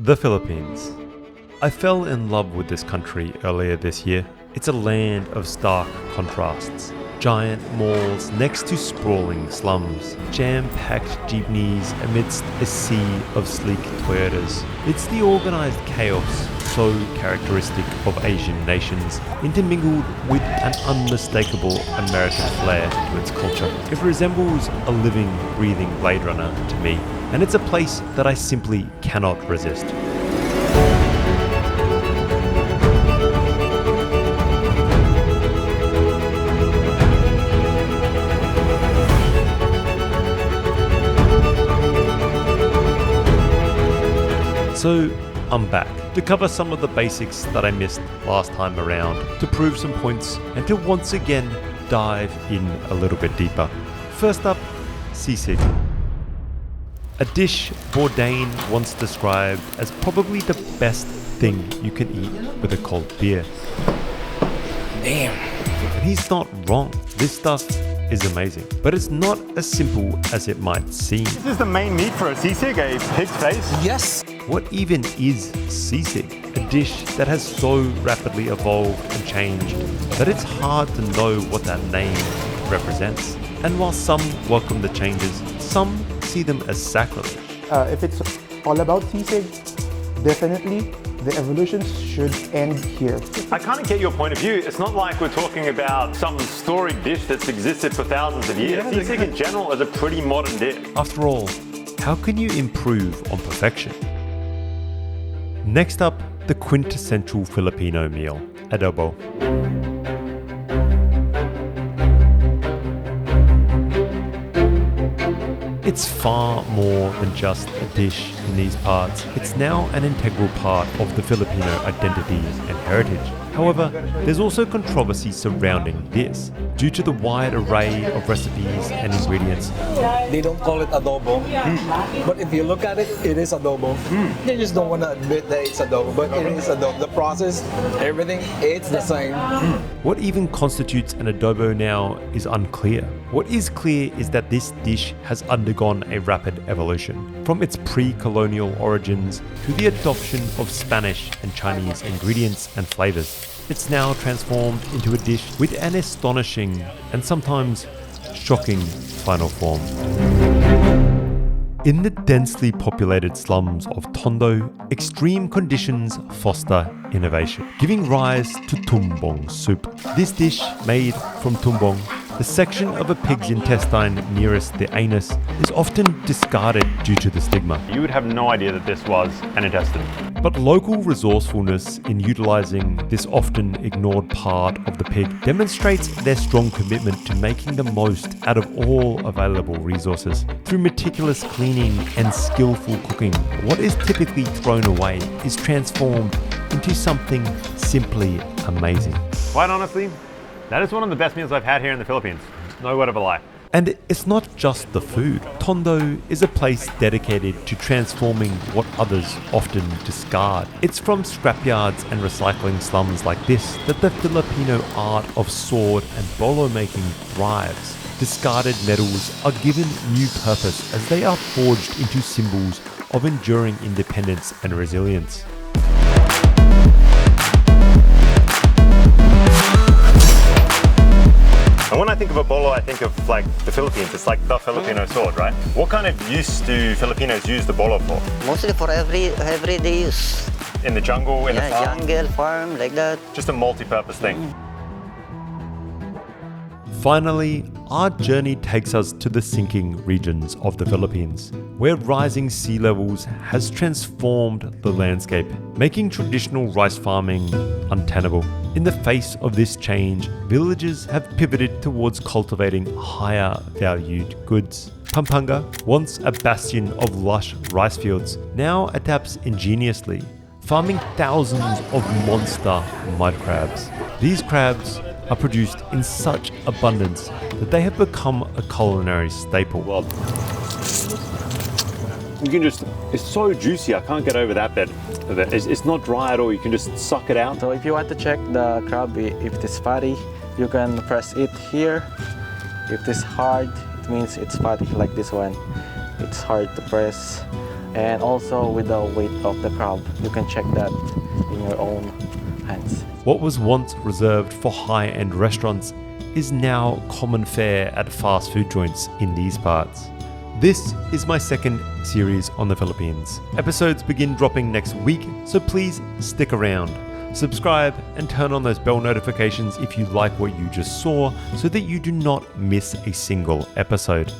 The Philippines. I fell in love with this country earlier this year. It's a land of stark contrasts. Giant malls next to sprawling slums, jam-packed jeepneys amidst a sea of sleek Toyotas. It's the organized chaos so characteristic of Asian nations, intermingled with an unmistakable American flair to its culture. It resembles a living, breathing Blade Runner to me, and it's a place that I simply cannot resist. So I'm back to cover some of the basics that I missed last time around, to prove some points, and to once again dive in a little bit deeper. First up, sisig. A dish Bourdain once described as probably the best thing you can eat with a cold beer. Damn. And he's not wrong. This stuff is amazing, but it's not as simple as it might seem. This is the main meat for a sisig, a pig's face. Yes. What even is sisig? A dish that has so rapidly evolved and changed that it's hard to know what that name represents. And while some welcome the changes, some see them as sacrilege. If it's all about sisig, definitely the evolution should end here. I kind of get your point of view. It's not like we're talking about some storied dish that's existed for thousands of years. Sisig in general is a pretty modern dish. After all, how can you improve on perfection? Next up, the quintessential Filipino meal, adobo. It's far more than just a dish in these parts. It's now an integral part of the Filipino identity and heritage. However, there's also controversy surrounding this, due to the wide array of recipes and ingredients. They don't call it adobo, but if you look at it, it is adobo. They just don't want to admit that it's adobo, but it is adobo. The process, everything, it's the same. What even constitutes an adobo now is unclear. What is clear is that this dish has undergone a rapid evolution, from its pre-colonial origins to the adoption of Spanish and Chinese ingredients and flavors. It's now transformed into a dish with an astonishing and sometimes shocking final form. In the densely populated slums of Tondo, extreme conditions foster innovation, giving rise to Tumbong soup. This dish, made from Tumbong, the section of a pig's intestine nearest the anus, is often discarded due to the stigma. You would have no idea that this was an intestine. But local resourcefulness in utilizing this often ignored part of the pig demonstrates their strong commitment to making the most out of all available resources. Through meticulous cleaning and skillful cooking, what is typically thrown away is transformed into something simply amazing. Quite honestly, that is one of the best meals I've had here in the Philippines. No word of a lie. And it's not just the food. Tondo is a place dedicated to transforming what others often discard. It's from scrapyards and recycling slums like this that the Filipino art of sword and bolo making thrives. Discarded metals are given new purpose as they are forged into symbols of enduring independence and resilience. And when I think of a bolo, I think of like the Philippines. It's like the Filipino sword, right? What kind of use do Filipinos use the bolo for? Mostly for everyday use. In the jungle, in the farm? Jungle, farm, like that. Just a multi-purpose thing. Finally, our journey takes us to the sinking regions of the Philippines, where rising sea levels has transformed the landscape, making traditional rice farming untenable. In the face of this change, villages have pivoted towards cultivating higher valued goods. Pampanga, once a bastion of lush rice fields, now adapts ingeniously, farming thousands of monster mud crabs. These crabs are produced in such abundance that they have become a culinary staple. Well, you can just, it's so juicy, I can't get over that bit. It's not dry at all, you can just suck it out. So if you want to check the crab, if it is fatty, you can press it here. If it is hard, it means it's fatty, like this one. It's hard to press. and also with the weight of the crab. You can check that in your own hands. What was once reserved for high-end restaurants is now common fare at fast food joints in these parts. This is my second series on the Philippines. Episodes begin dropping next week, so please stick around. Subscribe and turn on those bell notifications if you like what you just saw so that you do not miss a single episode.